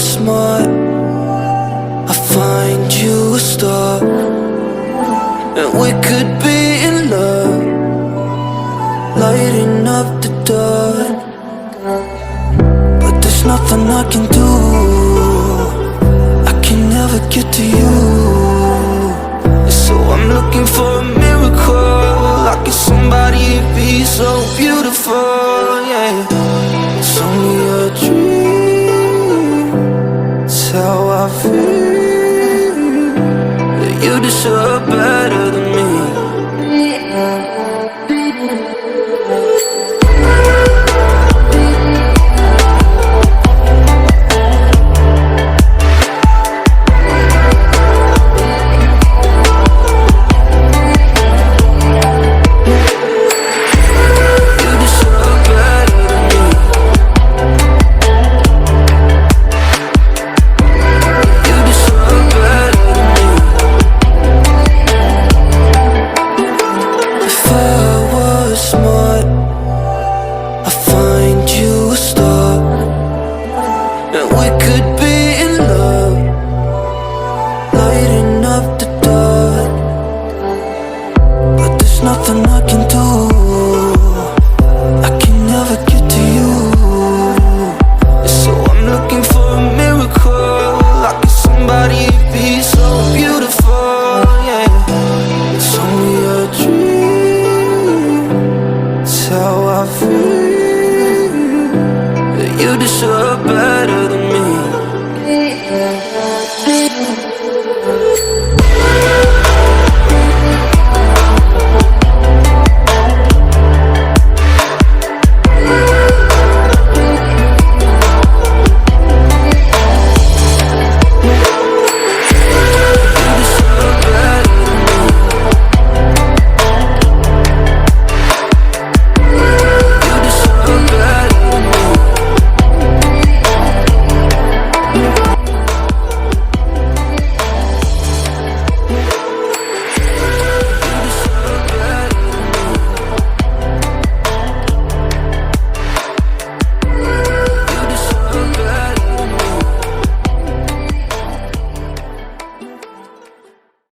was smart, I find you a star, and we could be in love, lighting up the dark. But there's nothing I can do, I can never get to you. So I'm looking for a miracle, like it's somebody be so beautiful, yeah. It's only a dream, it's how I feel, that you deserve better than me. Nothing I can do, I can never get to you. So I'm looking for a miracle, like it's somebody be so beautiful, yeah. It's only a dream, it's how I feel, that you deserve better than